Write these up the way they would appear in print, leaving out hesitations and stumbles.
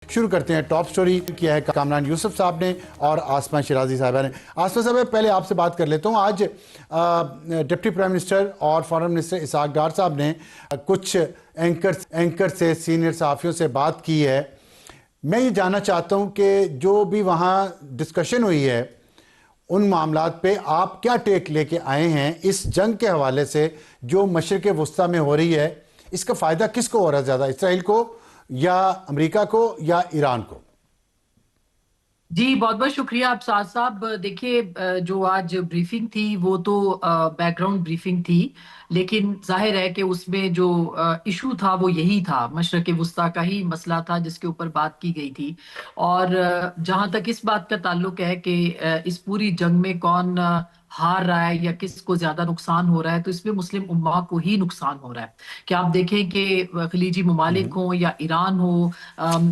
شروع کرتے ہیں. ٹاپ سٹوری کیا ہے کامران یوسف صاحب نے اور آسمہ شیرازی صاحبہ نے. آسمہ صاحب پہلے آپ سے بات کر لیتا ہوں. آج ڈپٹی پرائم منسٹر اور فارن منسٹر اسحاق ڈار صاحب نے کچھ اینکر سے سینئر صحافیوں سے بات کی ہے. میں یہ جاننا چاہتا ہوں کہ جو بھی وہاں ڈسکشن ہوئی ہے ان معاملات پہ آپ کیا ٹیک لے کے آئے ہیں اس جنگ کے حوالے سے جو مشرق وسطیٰ میں ہو رہی ہے. اس کا فائدہ کس کو ہو رہا ہے زیادہ، اسرائیل کو یا امریکہ کو یا ایران کو؟ جی بہت بہت شکریہ ابصار صاحب. دیکھیے جو آج بریفنگ تھی وہ تو بیک گراؤنڈ بریفنگ تھی، لیکن ظاہر ہے کہ اس میں جو ایشو تھا وہ یہی تھا، مشرق وسطیٰ کا ہی مسئلہ تھا جس کے اوپر بات کی گئی تھی. اور جہاں تک اس بات کا تعلق ہے کہ اس پوری جنگ میں کون ہار رہا ہے یا کس کو زیادہ نقصان ہو رہا ہے، تو اس میں مسلم امہ کو ہی نقصان ہو رہا ہے. کہ آپ دیکھیں کہ خلیجی ممالک ہوں یا ایران ہو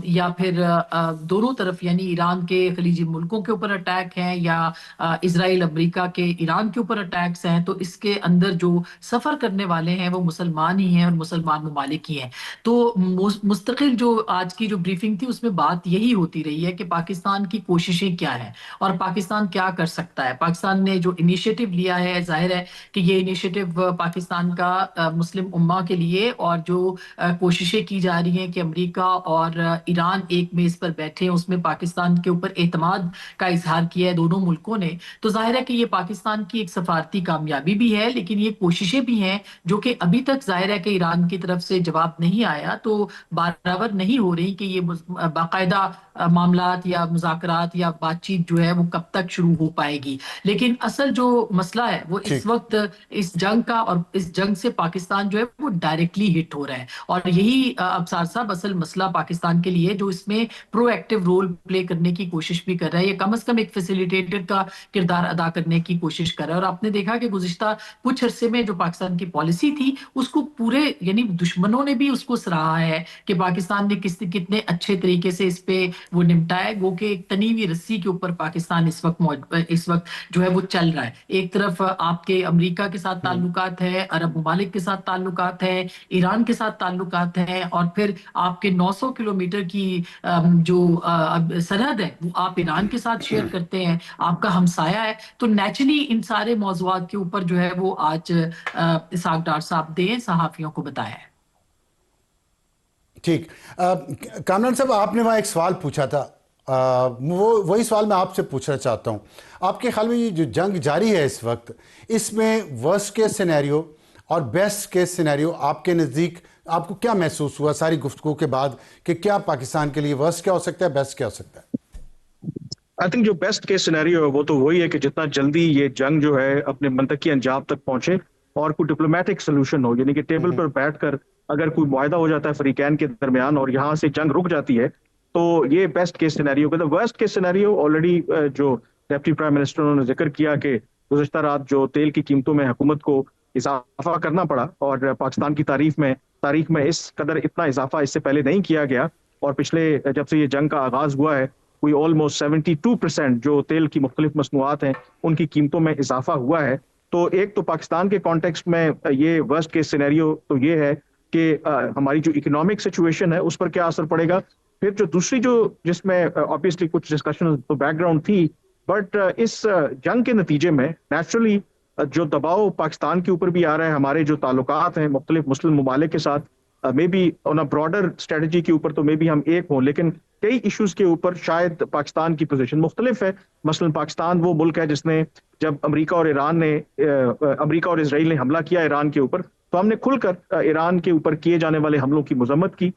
یا پھر دونوں طرف، یعنی ایران کے خلیجی ملکوں کے اوپر اٹیک ہیں یا اسرائیل امریکہ کے ایران کے اوپر اٹیکس ہیں، تو اس کے اندر جو سفر کرنے والے ہیں وہ مسلمان ہی ہیں اور مسلمان ممالک ہی ہیں. تو مستقل جو آج کی جو بریفنگ تھی اس میں بات یہی ہوتی رہی ہے کہ پاکستان کی کوششیں کیا ہیں اور پاکستان کیا کر سکتا ہے. پاکستان نے جو انیشیٹو لیا ہے، ظاہر ہے کہ یہ انیشیٹو پاکستان کا مسلم امہ کے لیے، اور جو کوششیں کی جا رہی ہیں کہ امریکہ اور ایران ایک میز پر بیٹھے ہیں، اس میں پاکستان کے اوپر اعتماد کا اظہار کیا ہے دونوں ملکوں نے. تو ظاہر ہے کہ یہ پاکستان کی ایک سفارتی کامیابی بھی ہے، لیکن یہ کوششیں بھی ہیں جو کہ ابھی تک ظاہر ہے کہ ایران کی طرف سے جواب نہیں آیا، تو برابر نہیں ہو رہی کہ یہ باقاعدہ معاملات یا مذاکرات یا بات چیت جو ہے وہ کب تک شروع ہو پائے گی. لیکن اصل جو مسئلہ ہے وہ اس وقت اس جنگ کا، اور اس جنگ سے پاکستان جو ہے وہ ڈائریکٹلی ہٹ ہو رہا ہے. اور یہی ابصار صاحب اصل مسئلہ پاکستان کے لیے، جو اس میں پرو ایکٹیو رول پلے کرنے کی کوشش بھی کر رہا ہے، یا کم از کم ایک فیسیلیٹیٹر کا کردار ادا کرنے کی کوشش کر رہا ہے. اور آپ نے دیکھا کہ گزشتہ کچھ عرصے میں جو پاکستان کی پالیسی تھی اس کو پورے، یعنی دشمنوں نے بھی اس کو سراہا ہے کہ پاکستان نے کتنے اچھے طریقے سے اس پہ وہ نمٹا ہے. وہ کہ ایک تنی ہوئی رسی کے اوپر پاکستان اس وقت جو ہے وہ چل رہا ہے. ایک طرف آپ کے امریکہ کے ساتھ تعلقات ہیں، عرب ممالک کے ساتھ تعلقات ہیں، ایران کے ساتھ تعلقات ہیں، اور پھر آپ کے 900 کلومیٹر کی جو سرحد ہے وہ آپ ایران کے ساتھ شیئر کرتے ہیں، آپ کا ہمسایہ ہے. تو نیچرلی ان سارے موضوعات کے اوپر جو ہے وہ آج اسحاق ڈار صاحب نے صحافیوں کو بتایا ہے. ٹھیک. کامران صاحب، آپ نے وہاں ایک سوال پوچھا تھا، وہی سوال میں آپ سے پوچھنا چاہتا ہوں. آپ کے خیال میں یہ جو جنگ جاری ہے اس وقت، اس میں ورسٹ کیس سینیریو اور بیسٹ کیس سینیریو آپ کے نزدیک آپ کو کیا محسوس ہوا ساری گفتگو کے بعد، کہ کیا پاکستان کے لیے ورسٹ کیا ہو سکتا ہے، بیسٹ کیا ہو سکتا ہے؟ آئی تھنک جو بیسٹ کیس سینیریو ہے وہ تو وہی ہے کہ جتنا جلدی یہ جنگ جو ہے اپنے منطقی انجام تک پہنچے اور کوئی ڈپلومیٹک سولوشن ہو، یعنی کہ ٹیبل پر بیٹھ کر اگر کوئی معاہدہ ہو جاتا ہے فریقین کے درمیان اور یہاں سے جنگ رک جاتی ہے تو یہ بیسٹ کیس سینیریو ہے. ورسٹ کیس سینیریو آلریڈی جو ڈپٹی پرائم منسٹر نے ذکر کیا کہ گزشتہ رات جو تیل کی قیمتوں میں حکومت کو اضافہ کرنا پڑا، اور پاکستان کی تاریخ میں اس قدر اتنا اضافہ اس سے پہلے نہیں کیا گیا. اور پچھلے جب سے یہ جنگ کا آغاز ہوا ہے کوئی آلموسٹ 72% جو تیل کی مختلف مصنوعات ہیں ان کی قیمتوں میں اضافہ ہوا ہے. تو ایک تو پاکستان کے کانٹیکسٹ میں یہ ورسٹ کیس سینیریو تو یہ ہے کہ ہماری جو اکنامک سچویشن ہے اس پر کیا اثر پڑے گا. پھر جو دوسری جس میں آبویسلی کچھ ڈسکشن تو بیک گراؤنڈ تھی، بٹ اس جنگ کے نتیجے میں نیچرلی جو دباؤ پاکستان کے اوپر بھی آ رہا ہے، ہمارے جو تعلقات ہیں مختلف مسلم ممالک کے ساتھ may be on a broader strategy کے اوپر تو مے بی ہم ایک ہوں، لیکن کئی ایشوز کے اوپر شاید پاکستان کی پوزیشن مختلف ہے. مثلا پاکستان وہ ملک ہے جس نے جب امریکہ اور اسرائیل نے حملہ کیا ایران کے اوپر تو ہم نے کھل کر ایران کے اوپر کیے جانے والے حملوں کی مذمت کی،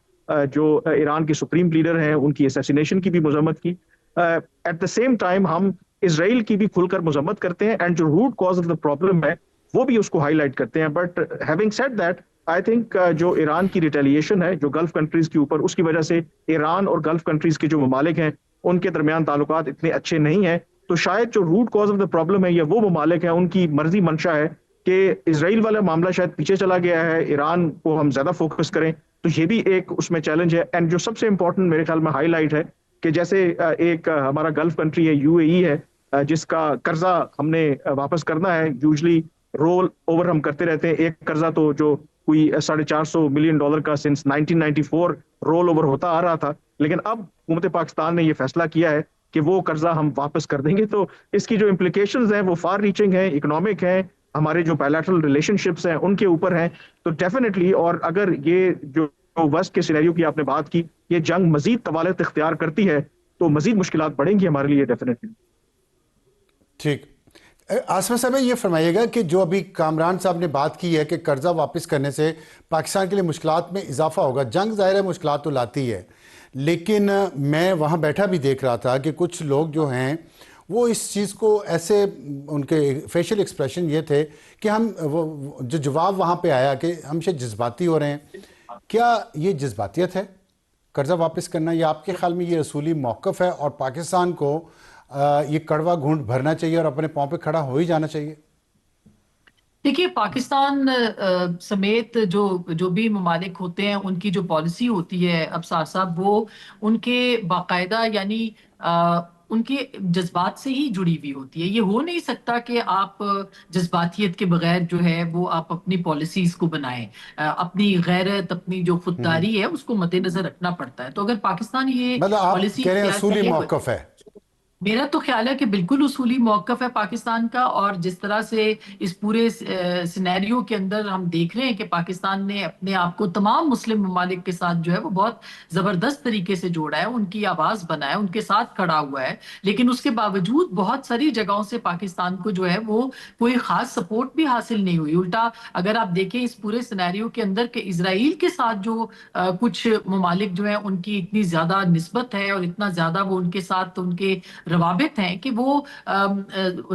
جو ایران کے سپریم لیڈر ہیں ان کی اسیسینیشن کی بھی مذمت کی. ایٹ دا سیم ٹائم ہم اسرائیل کی بھی کھل کر مذمت کرتے ہیں، اینڈ جو root cause of the problem ہے وہ بھی اس کو ہائی لائٹ کرتے ہیں. But having said that I think جو ایران کی ریٹیلیشن ہے جو گلف کنٹریز کے اوپر، اس کی وجہ سے ایران اور گلف کنٹریز کے جو ممالک ہیں ان کے درمیان تعلقات اتنے اچھے نہیں ہیں. تو شاید جو root cause of the problem ہے یا وہ ممالک ہیں ان کی مرضی منشا ہے کہ اسرائیل والا معاملہ شاید پیچھے چلا گیا ہے، ایران کو ہم زیادہ فوکس کریں. تو یہ بھی ایک اس میں چیلنج ہے. اینڈ جو سب سے امپورٹنٹ میرے خیال میں ہائی لائٹ ہے کہ جیسے ایک ہمارا گلف کنٹری ہے UAE ہے، جس کا قرضہ ہم نے واپس کرنا ہے. یوزلی رول اوور ہم کرتے رہتے ہیں، ایک قرضہ تو جو کوئی $450 ملین کا سنس 1994 رول اوور ہوتا آ رہا تھا، لیکن اب حکومت پاکستان نے یہ فیصلہ کیا ہے کہ وہ قرضہ ہم واپس کر دیں گے. تو اس کی جو امپلیکیشنز ہیں وہ فار ریچنگ ہیں, اکنامک ہیں, ہمارے جو بائیلیٹرل ریلیشن شپس ہیں ان کے اوپر ہیں. تو ڈیفینیٹلی, اور اگر یہ جو ورسٹ کے سینیریو کی آپ نے بات کی, یہ جنگ مزید طوالت اختیار کرتی ہے تو مزید مشکلات بڑھیں گی ہمارے لیے ڈیفینیٹلی. ٹھیک, آصف صاحب یہ فرمائیے گا کہ جو ابھی کامران صاحب نے بات کی ہے کہ قرضہ واپس کرنے سے پاکستان کے لیے مشکلات میں اضافہ ہوگا, جنگ ظاہر ہے مشکلات تو لاتی ہے, لیکن میں وہاں بیٹھا بھی دیکھ رہا تھا کہ کچھ لوگ جو ہیں وہ اس چیز کو ایسے, ان کے فیشل ایکسپریشن یہ تھے کہ ہم جو جواب وہاں پہ آیا کہ ہم شاید جذباتی ہو رہے ہیں. کیا یہ جذباتیت ہے قرضہ واپس کرنا, یا آپ کے خیال میں یہ اصولی موقف ہے اور پاکستان کو یہ کڑوا گھونٹ بھرنا چاہیے اور اپنے پاؤں پہ کھڑا ہو ہی جانا چاہیے؟ دیکھیے, پاکستان سمیت جو بھی ممالک ہوتے ہیں ان کی جو پالیسی ہوتی ہے ابصار صاحب, وہ ان کے باقاعدہ یعنی ان کے جذبات سے ہی جڑی ہوئی ہوتی ہے. یہ ہو نہیں سکتا کہ آپ جذباتیت کے بغیر جو ہے وہ آپ اپنی پالیسیز کو بنائیں. اپنی غیرت, اپنی جو خودداری ہے اس کو مد نظر رکھنا پڑتا ہے. تو اگر پاکستان یہ مطلب آپ پالیسی کہہ رہے ہیں اختیار اصولی کرے, موقف ہے؟ میرا تو خیال ہے کہ بالکل اصولی موقف ہے پاکستان کا. اور جس طرح سے اس پورے سینیریو کے اندر ہم دیکھ رہے ہیں کہ پاکستان نے اپنے آپ کو تمام مسلم ممالک کے ساتھ جو ہے وہ بہت زبردست طریقے سے جوڑا ہے, ان کی آواز بنا ہے, ان کے ساتھ کھڑا ہوا ہے. لیکن اس کے باوجود بہت ساری جگہوں سے پاکستان کو جو ہے وہ کوئی خاص سپورٹ بھی حاصل نہیں ہوئی. الٹا اگر آپ دیکھیں اس پورے سینیریو کے اندر کہ اسرائیل کے ساتھ جو کچھ ممالک جو ہیں ان کی اتنی زیادہ نسبت ہے اور اتنا زیادہ وہ ان کے ساتھ ان کے روابط ہیں کہ وہ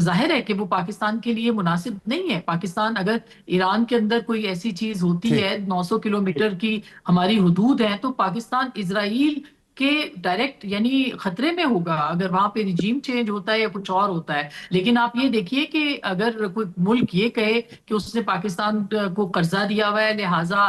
ظاہر ہے کہ وہ پاکستان کے لیے مناسب نہیں ہے. پاکستان اگر ایران کے اندر کوئی ایسی چیز ہوتی ٹھیک, ہے, 900 کلومیٹر کی ہماری حدود ہے, تو پاکستان اسرائیل کے ڈائریکٹ یعنی خطرے میں ہوگا اگر وہاں پہ رجیم چینج ہوتا ہے یا کچھ اور ہوتا ہے. لیکن آپ یہ دیکھیے کہ اگر کوئی ملک یہ کہے کہ اس نے پاکستان کو قرضہ دیا ہوا ہے لہٰذا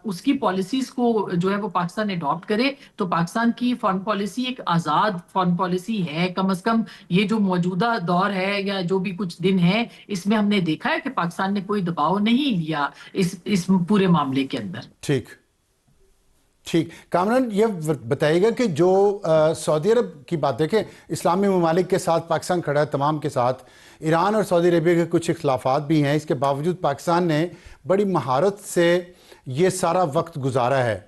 اس کی پالیسیز کو جو ہے وہ پاکستان اڈاپٹ کرے, تو پاکستان کی فارن پالیسی ایک آزاد فارن پالیسی ہے. کم از کم یہ جو موجودہ دور ہے یا جو بھی کچھ دن ہے اس میں ہم نے دیکھا ہے کہ پاکستان نے کوئی دباؤ نہیں لیا اس پورے معاملے کے اندر. ٹھیک ٹھیک. کامران یہ بتائیے گا کہ جو سعودی عرب کی بات دیکھیں, اسلامی ممالک کے ساتھ پاکستان کھڑا ہے, تمام کے ساتھ. ایران اور سعودی عربیہ کے کچھ اختلافات بھی ہیں, اس کے باوجود پاکستان نے بڑی مہارت سے یہ سارا وقت گزارا ہے.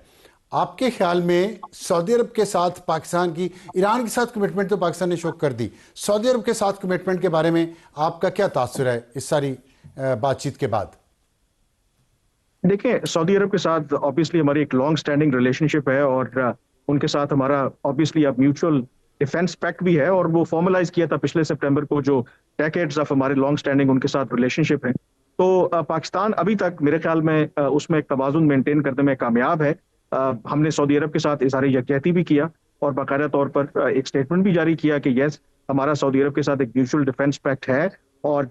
آپ کے خیال میں سعودی عرب کے ساتھ پاکستان کی, ایران کے ساتھ کمٹمنٹ تو پاکستان نے شو کر دی, سعودی عرب کے ساتھ کمٹمنٹ کے بارے میں آپ کا کیا تاثر ہے اس ساری بات چیت کے بعد؟ دیکھیں, سعودی عرب کے ساتھ آبویسلی ہماری ایک لانگ سٹینڈنگ ریلیشن شپ ہے, اور ان کے ساتھ ہمارا آبویسلی اب میوچل ڈیفینس پیکٹ بھی ہے, اور وہ فارملائز کیا تھا پچھلے سپٹمبر کو, جو ڈیکیڈز آف ہمارے لانگ سٹینڈنگ ان کے ساتھ ریلیشن شپ ہے. تو پاکستان ابھی تک میرے خیال میں اس میں ایک توازن مینٹین کرنے میں کامیاب ہے. ہم نے سعودی عرب کے ساتھ اظہار یکجہتی بھی کیا اور باقاعدہ طور پر ایک سٹیٹمنٹ بھی جاری کیا کہ یس, ہمارا سعودی عرب کے ساتھ ایک میوچل ڈیفینس پیکٹ ہے, اور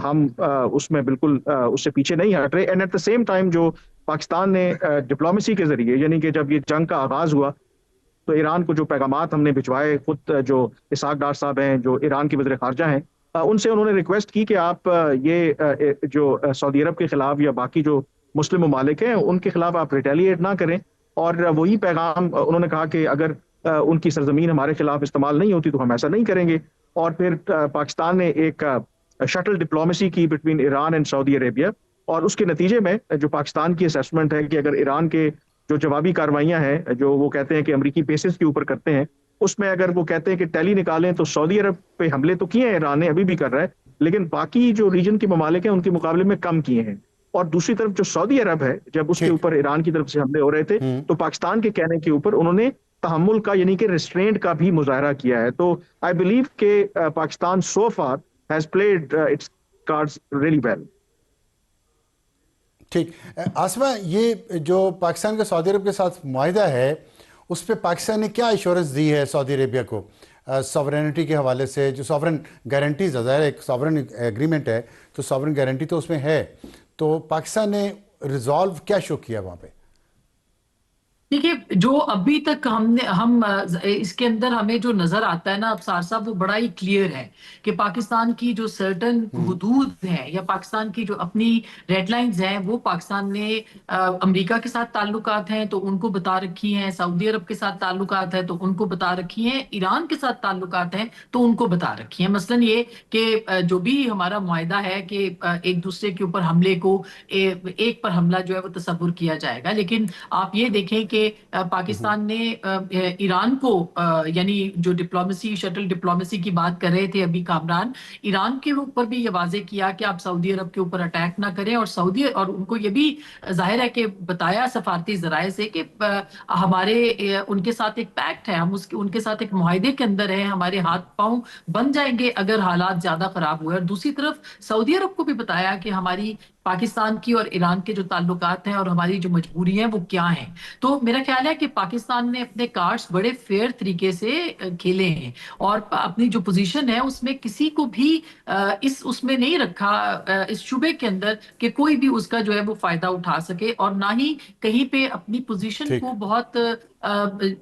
ہم اس میں بالکل اس سے پیچھے نہیں ہٹ رہے. And at the same time جو پاکستان نے ڈپلومیسی کے ذریعے, یعنی کہ جب یہ جنگ کا آغاز ہوا تو ایران کو جو پیغامات ہم نے بھجوائے, خود جو اسحاق ڈار صاحب ہیں جو ایران کی وزیر خارجہ ہیں, ان سے انہوں نے ریکویسٹ کی کہ آپ یہ جو سعودی عرب کے خلاف یا باقی جو مسلم ممالک ہیں ان کے خلاف آپ ریٹیلیٹ نہ کریں. اور وہی پیغام انہوں نے کہا کہ اگر ان کی سرزمین ہمارے خلاف استعمال نہیں ہوتی تو ہم ایسا نہیں کریں گے. اور پھر پاکستان نے ایک شٹل ڈپلومیسی کی بٹوین ایران اینڈ سعودی عربیہ, اور اس کے نتیجے میں جو پاکستان کی اسیسمنٹ ہے کہ اگر ایران کے جو جوابی کارروائیاں ہیں جو وہ کہتے ہیں کہ امریکی بیسز کے اوپر کرتے ہیں, اس میں اگر وہ کہتے ہیں کہ ٹیلی نکالیں, تو سعودی عرب پہ حملے تو کیے ہیں ایران نے, ابھی بھی کر رہا ہے, لیکن باقی جو ریجن کے ممالک ہیں ان کے مقابلے میں کم کیے ہیں. اور دوسری طرف جو سعودی عرب ہے, جب اس کے اوپر ایران کی طرف سے حملے ہو رہے تھے تو پاکستان کے کہنے کے اوپر انہوں نے تحمل کا یعنی کہ ریسٹرینٹ کا بھی مظاہرہ کیا ہے. تو آئی بلیو کہ Pakistan so far has played its cards really well. ٹھیک. آصفہ, یہ جو پاکستان کا سعودی عرب کے ساتھ معاہدہ ہے اس پہ پاکستان نے کیا ایشورنس دی ہے سعودی عربیہ کو ساورینٹی کے حوالے سے؟ جو ساورن گارنٹیز, ظاہر ایک ساورن ایگریمنٹ ہے تو ساورن گارنٹی تو اس میں ہے, تو پاکستان نے ریزالو کیا شو کیا وہاں پہ؟ دیکھیے جو ابھی تک ہم اس کے اندر ہمیں جو نظر آتا ہے نا ابصار صاحب، وہ بڑا ہی کلیئر ہے کہ پاکستان کی جو سرٹن حدود ہیں یا پاکستان کی جو اپنی ریڈ لائنز ہیں، وہ پاکستان نے امریکہ کے ساتھ تعلقات ہیں تو ان کو بتا رکھی ہیں، سعودی عرب کے ساتھ تعلقات ہیں تو ان کو بتا رکھی ہیں، ایران کے ساتھ تعلقات ہیں تو ان کو بتا رکھی ہیں. مثلاً یہ کہ جو بھی ہمارا معاہدہ ہے کہ ایک دوسرے کے اوپر حملے کو، ایک پر حملہ جو ہے وہ تصور کیا جائے گا، لیکن آپ یہ دیکھیں کہ پاکستان نے ایران کو یعنی جو ڈپلومیسی، شٹل ڈپلومیسی کی بات کر رہے تھے ابھی کامران، ایران کے اوپر بھی یہ واضح کیا کہ آپ سعودی عرب کے اوپر اٹیک نہ کریں، اور اور ان کو یہ بھی ظاہر ہے کہ بتایا سفارتی ذرائع سے کہ ہمارے ان کے ساتھ ایک پیکٹ ہے، ہم ان کے ساتھ ایک معاہدے کے اندر ہیں، ہمارے ہاتھ پاؤں بن جائیں گے اگر حالات زیادہ خراب ہوئے. اور دوسری طرف سعودی عرب کو بھی بتایا کہ ہماری پاکستان کی اور ایران کے جو تعلقات ہیں اور ہماری جو مجبوری ہیں وہ کیا ہیں. تو میرا خیال ہے کہ پاکستان نے اپنے کارڈز بڑے فیئر طریقے سے کھیلے ہیں، اور اپنی جو پوزیشن ہے اس میں کسی کو بھی اس میں نہیں رکھا، اس شبے کے اندر کہ کوئی بھی اس کا جو ہے وہ فائدہ اٹھا سکے، اور نہ ہی کہیں پہ اپنی پوزیشن ٹھیک. کو بہت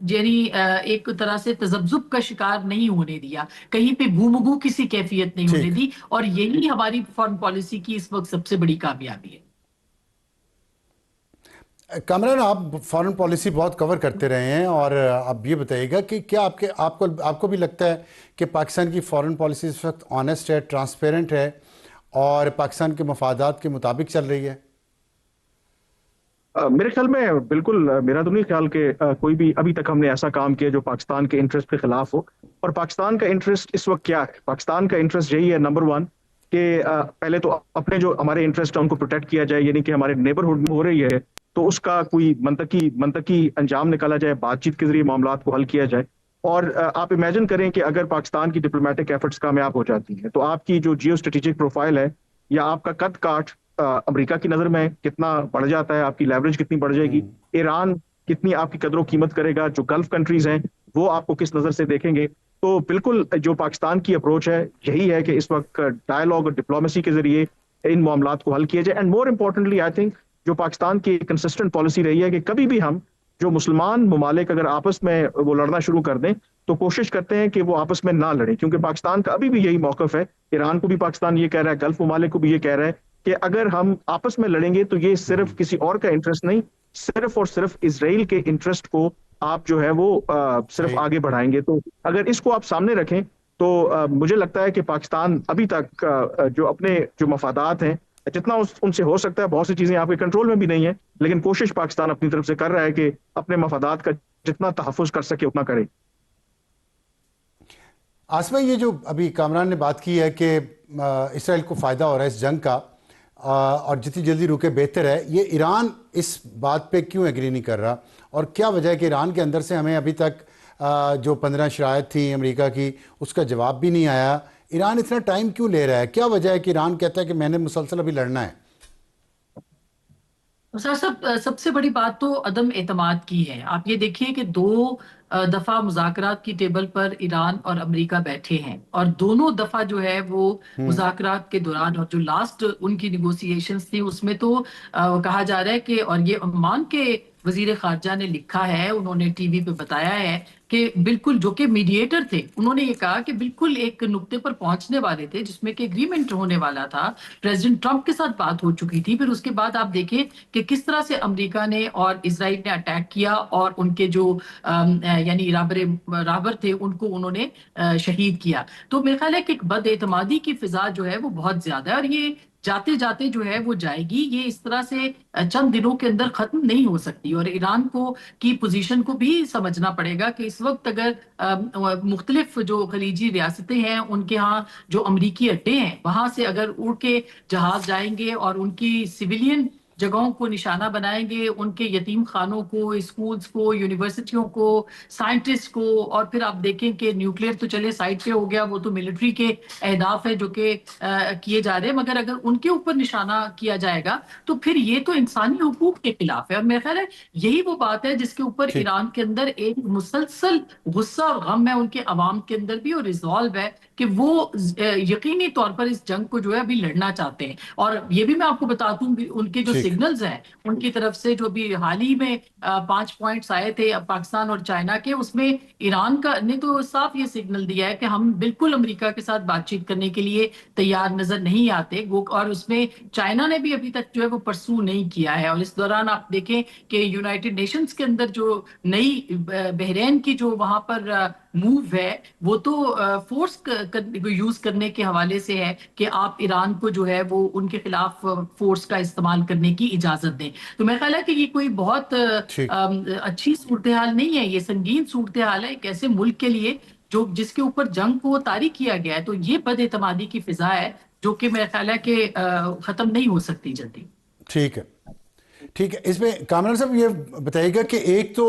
یعنی ایک طرح سے تذبذب کا شکار نہیں ہونے دیا، کہیں پہ گو کسی کیفیت نہیں ہونے ٹھیک. دی، اور یہی ہماری فارن پالیسی کی اس وقت سب سے بڑی کامیابی ہے. کامران، آپ فارن پالیسی بہت کور کرتے رہے ہیں، اور اب یہ بتائیے گا کہ کیا آپ کو بھی لگتا ہے کہ پاکستان کی فارن پالیسی اس وقت آنیسٹ ہے، ٹرانسپیرنٹ ہے، اور پاکستان کے مفادات کے مطابق چل رہی ہے؟ میرے خیال میں بالکل، میرا تو نہیں خیال کہ کوئی بھی ابھی تک ہم نے ایسا کام کیا جو پاکستان کے انٹرسٹ کے خلاف ہو. اور پاکستان کا انٹرسٹ اس وقت کیا ہے؟ پاکستان کا انٹرسٹ یہی ہے نمبر 1 کہ پہلے تو اپنے جو ہمارے انٹرسٹ ہیں ان کو پروٹیکٹ کیا جائے، یعنی کہ ہمارے نیبرہڈ میں ہو رہی ہے تو اس کا کوئی منطقی انجام نکالا جائے، بات چیت کے ذریعے معاملات کو حل کیا جائے. اور آپ امیجن کریں کہ اگر پاکستان کی ڈپلومیٹک ایفرٹس کامیاب ہو جاتی ہیں تو آپ کی جو جیو اسٹریٹجک پروفائل ہے یا آپ کا قد کاٹ امریکہ کی نظر میں کتنا بڑھ جاتا ہے، آپ کی لیوریج کتنی بڑھ جائے گی، ایران کتنی آپ کی قدر و قیمت کرے گا، جو گلف کنٹریز ہیں وہ آپ کو کس نظر سے دیکھیں گے. تو بالکل جو پاکستان کی اپروچ ہے یہی ہے کہ اس وقت ڈائیلاگ اور ڈپلومیسی کے ذریعے ان معاملات کو حل کیا جائے. And more importantly I think جو پاکستان کی کنسسٹنٹ پالیسی رہی ہے کہ کبھی بھی ہم جو مسلمان ممالک اگر آپس میں وہ لڑنا شروع کر دیں تو کوشش کرتے ہیں کہ وہ آپس میں نہ لڑیں، کیونکہ پاکستان کا ابھی بھی یہی موقف ہے. ایران کو بھی پاکستان یہ کہہ رہا ہے، گلف ممالک کو بھی یہ کہہ رہا ہے کہ اگر ہم آپس میں لڑیں گے تو یہ صرف کسی اور کا انٹرسٹ نہیں، صرف اور صرف اسرائیل کے انٹرسٹ کو آپ جو ہے وہ صرف آگے بڑھائیں گے. تو اگر اس کو آپ سامنے رکھیں تو مجھے لگتا ہے کہ پاکستان ابھی تک جو اپنے جو مفادات ہیں جتنا ان سے ہو سکتا ہے، بہت سی چیزیں آپ کے کنٹرول میں بھی نہیں ہیں، لیکن کوشش پاکستان اپنی طرف سے کر رہا ہے کہ اپنے مفادات کا جتنا تحفظ کر سکے اتنا کرے. آسمہ، یہ جو ابھی کامران نے بات کی ہے کہ اسرائیل کو فائدہ ہو رہا ہے اس جنگ کا، اور جتنی جلدی رکے بہتر ہے، یہ ایران اس بات پہ کیوں ایگری نہیں کر رہا، اور کیا وجہ ہے کہ ایران کے اندر سے ہمیں ابھی تک جو 15 شرائط تھیں امریکہ کی اس کا جواب بھی نہیں آیا؟ ایران اتنا ٹائم کیوں لے رہا ہے؟ کیا وجہ ہے کہ ایران کہتا ہے کہ میں نے مسلسل ابھی لڑنا ہے؟ سب سے بڑی بات تو عدم اعتماد کی ہے. آپ یہ دیکھیے کہ 2 دفعہ مذاکرات کی ٹیبل پر ایران اور امریکہ بیٹھے ہیں، اور دونوں دفعہ جو ہے وہ مذاکرات کے دوران، اور جو لاسٹ ان کی نیگوسیشنز تھی اس میں تو کہا جا رہا ہے کہ، اور یہ عمان کے وزیر خارجہ نے لکھا ہے، انہوں نے ٹی وی پہ بتایا ہے کہ بالکل جو کہ میڈیٹر تھے، انہوں نے یہ کہا کہ بالکل ایک نقطے پر پہنچنے والے تھے جس میں کہ اگریمنٹ ہونے والا تھا. پریزیڈنٹ ٹرمپ کے ساتھ بات ہو چکی تھی، پھر اس کے بعد آپ دیکھیں کہ کس طرح سے امریکہ نے اور اسرائیل نے اٹیک کیا، اور ان کے جو یعنی رابر تھے ان کو انہوں نے شہید کیا. تو میرا خیال ہے کہ ایک بد اعتمادی کی فضا جو ہے وہ بہت زیادہ ہے، اور یہ جاتے جاتے جو ہے وہ جائے گی، یہ اس طرح سے چند دنوں کے اندر ختم نہیں ہو سکتی. اور ایران کو کی پوزیشن کو بھی سمجھنا پڑے گا کہ اس وقت اگر مختلف جو خلیجی ریاستیں ہیں ان کے ہاں جو امریکی اڈے ہیں وہاں سے اگر اڑ کے جہاز جائیں گے اور ان کی سویلین جگہوں کو نشانہ بنائیں گے، ان کے یتیم خانوں کو، اسکولز کو، یونیورسٹیوں کو، سائنٹسٹ کو، اور پھر آپ دیکھیں کہ نیوکلیئر تو چلے سائڈ پہ ہو گیا، وہ تو ملٹری کے اہداف ہے جو کہ کیے جا رہے ہیں، مگر اگر ان کے اوپر نشانہ کیا جائے گا تو پھر یہ تو انسانی حقوق کے خلاف ہے. اور میرا خیال ہے یہی وہ بات ہے جس کے اوپر ٹھیک. ایران کے اندر ایک مسلسل غصہ اور غم ہے، ان کے عوام کے اندر بھی، اور ریزالو ہے کہ وہ یقینی طور پر اس جنگ کو جو ہے ابھی لڑنا چاہتے ہیں. اور یہ بھی میں آپ کو بتا دوں ان کے جو ٹھیک. سگنلز ہیں ان کی طرف سے جو بھی حال ہی میں 5 پوائنٹس آئے تھے پاکستان اور چائنا کے، اس میں ایران کا نے تو صاف یہ سگنل دیا ہے کہ ہم بالکل امریکہ کے ساتھ بات چیت کرنے کے لیے تیار نظر نہیں آتے، اور اس میں چائنا نے بھی ابھی تک جو ہے وہ پرسو نہیں کیا ہے۔ اور اس دوران آپ دیکھیں کہ یونائٹڈ نیشنز کے اندر جو نئی بحرین کی جو وہاں پر موو ہے وہ تو فورس یوز کرنے کے حوالے سے ہے کہ آپ ایران کو جو ہے وہ ان کے خلاف فورس کا استعمال کرنے کی اجازت دیں۔ تو میرا خیال ہے کہ یہ کوئی بہت اچھی صورتحال نہیں ہے، یہ سنگین صورتحال ہے ایک ایسے ملک کے لیے جس کے اوپر جنگ کو طاری کیا گیا ہے۔ تو یہ بد اعتمادی کی فضا ہے جو کہ میرا خیال ہے کہ ختم نہیں ہو سکتی جلدی۔ ٹھیک ہے، ٹھیک ہے۔ اس میں کامران صاحب یہ بتائیے گا کہ ایک تو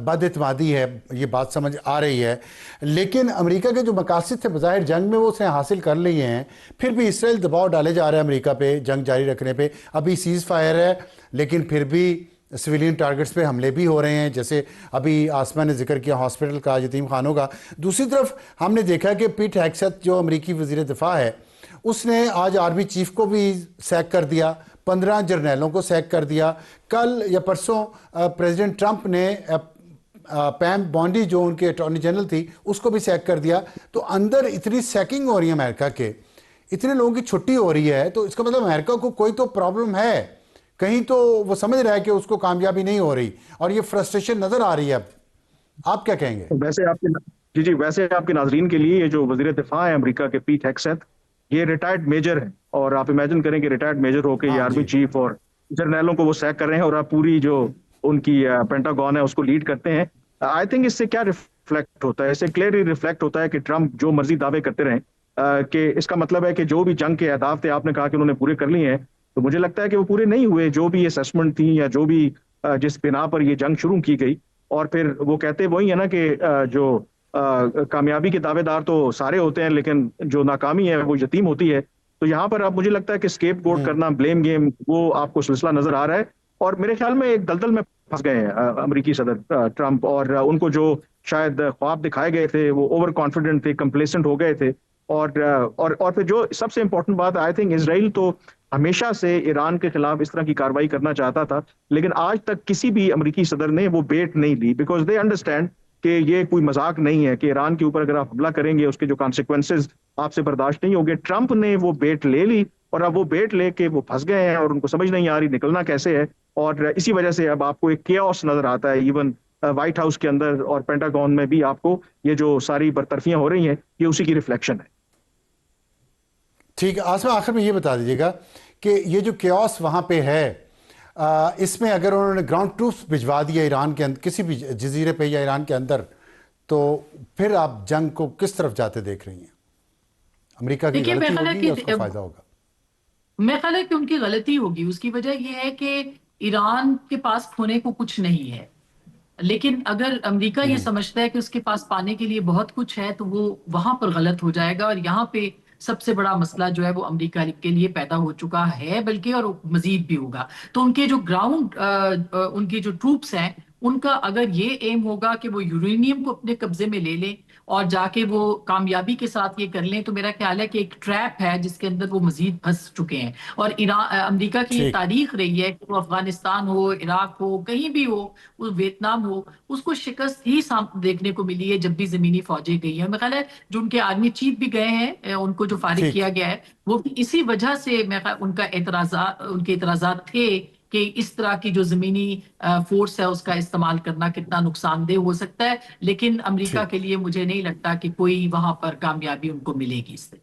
بد اعتمادی ہے، یہ بات سمجھ آ رہی ہے، لیکن امریکہ کے جو مقاصد تھے بظاہر جنگ میں وہ اس نے حاصل کر لیے ہیں، پھر بھی اسرائیل دباؤ ڈالے جا رہا ہے امریکہ پہ جنگ جاری رکھنے پہ۔ ابھی سیز فائر ہے لیکن پھر بھی سویلین ٹارگٹس پہ حملے بھی ہو رہے ہیں، جیسے ابھی آسمہ نے ذکر کیا ہاسپٹل کا، یتیم خانوں کا۔ دوسری طرف ہم نے دیکھا کہ پیٹ ہیگسیت جو امریکی وزیر دفاع ہے اس نے آج آرمی چیف کو بھی سیک کر دیا، 15 جرنیلوں کو سیک کر دیا۔ کل یا پرسوں پریزیڈنٹ ٹرمپ نے پیم بونڈی جو ان کے اٹارنی جنرل تھی اس کو بھی سیک کر دیا۔ تو اندر اتنی سیکنگ ہو رہی ہے امریکہ کے، اتنے لوگوں کی چھٹی ہو رہی ہے، تو اس کا مطلب امریکہ کو کوئی تو پرابلم ہے کہیں، تو وہ سمجھ رہا ہے کہ اس کو کامیابی نہیں ہو رہی اور یہ فرسٹریشن نظر آ رہی ہے۔ اب آپ کیا کہیں گے؟ ویسے آپ کے ناظرین کے لیے یہ جو وزیر دفاع ہے امریکہ کے پیٹ ہیگسیت، یہ ریٹائرڈ میجر ہے، اور آپ امیجن کریں کہ ریٹائرڈ میجر ہو کے یہ آرمی چیف اور جرنیلوں کو وہ سیک کر رہے ہیں، اور آپ پوری جو ان کی پینٹاگون ہے اس کو لیڈ کرتے ہیں۔ آئی تھنک اس سے کیا ریفلیکٹ ہوتا ہے؟ اس سے کلیئرلی ریفلیکٹ ہوتا ہے کہ ٹرمپ جو مرضی دعوے کرتے رہیں کہ اس کا مطلب ہے کہ جو بھی جنگ کے اہداف تھے آپ نے کہا کہ انہوں نے پورے کر لیے ہیں، تو مجھے لگتا ہے کہ وہ پورے نہیں ہوئے۔ جو بھی اسیسمنٹ تھی یا جو بھی جس بنا پر یہ جنگ شروع کی گئی، اور پھر وہ کہتے وہی ہے نا کہ جو کامیابی کے دعوے دار تو سارے ہوتے ہیں لیکن جو ناکامی ہے وہ یتیم ہوتی ہے۔ تو یہاں پر اب مجھے لگتا ہے کہ اسکیپ گوٹ کرنا، بلیم گیم، وہ آپ کو سلسلہ نظر آ رہا ہے، اور میرے خیال میں ایک دلدل میں پھنس گئے ہیں امریکی صدر ٹرمپ، اور ان کو جو شاید خواب دکھائے گئے تھے وہ اوور کانفیڈنٹ تھے، کمپلیسنٹ ہو گئے تھے، اور پھر جو سب سے امپورٹنٹ بات، آئی تھنک اسرائیل تو ہمیشہ سے ایران کے خلاف اس طرح کی کاروائی کرنا چاہتا تھا، لیکن آج تک کسی بھی امریکی صدر نے وہ بیٹ نہیں لی، بیکاز دے انڈرسٹینڈ کہ یہ کوئی مذاق نہیں ہے کہ ایران کے اوپر اگر آپ حملہ کریں گے اس کے جو کانسیکوینسز آپ سے برداشت نہیں ہوگے۔ ٹرمپ نے وہ بیٹ لے لی، اور اب وہ بیٹ لے کے وہ پھنس گئے ہیں اور ان کو سمجھ نہیں آ رہی نکلنا کیسے ہے، اور اسی وجہ سے اب آپ کو ایک کیوس نظر آتا ہے، ایون وائٹ ہاؤس کے اندر اور پینٹاگون میں بھی آپ کو یہ جو ساری برطرفیاں ہو رہی ہیں یہ اسی کی ریفلیکشن ہے۔ ٹھیک ہے آسمہ، آخر میں یہ بتا دیجیے گا کہ یہ جو کیوس وہاں پہ ہے، اس میں اگر انہوں نے گراؤنڈ ٹروپس بھجوا دیا ایران کے اندر کسی بھی جزیرے پہ یا ایران کے اندر، تو پھر آپ جنگ کو کس طرف جاتے دیکھ رہی ہیں؟ امریکہ کی غلطی ہوگی یا اس کو فائدہ ہوگا؟ میں خیال ہے کہ ان کی غلطی ہوگی۔ اس کی وجہ یہ ہے کہ ایران کے پاس کھونے کو کچھ نہیں ہے، لیکن اگر امریکہ یہ سمجھتا ہے کہ اس کے پاس پانے کے لیے بہت کچھ ہے تو وہ وہاں پر غلط ہو جائے گا، اور یہاں پہ سب سے بڑا مسئلہ جو ہے وہ امریکہ کے لیے پیدا ہو چکا ہے بلکہ، اور مزید بھی ہوگا۔ تو ان کے جو گراؤنڈ ان کی جو ٹروپس ہیں ان کا اگر یہ ایم ہوگا کہ وہ یورینیم کو اپنے قبضے میں لے لیں اور جا کے وہ کامیابی کے ساتھ یہ کر لیں، تو میرا خیال ہے کہ ایک ٹریپ ہے جس کے اندر وہ مزید پھنس چکے ہیں۔ اور امریکہ کی یہ تاریخ رہی ہے کہ وہ افغانستان ہو، عراق ہو، کہیں بھی ہو، ویتنام ہو، اس کو شکست ہی دیکھنے کو ملی ہے جب بھی زمینی فوجیں گئی ہیں۔ میرا خیال ہے جو ان کے آرمی چیف بھی گئے ہیں ان کو جو فارغ کیا گیا ہے وہ اسی وجہ سے ان کے اعتراضات تھے کہ اس طرح کی جو زمینی فورس ہے اس کا استعمال کرنا کتنا نقصان دہ ہو سکتا ہے، لیکن امریکہ کے لیے مجھے نہیں لگتا کہ کوئی وہاں پر کامیابی ان کو ملے گی اس سے۔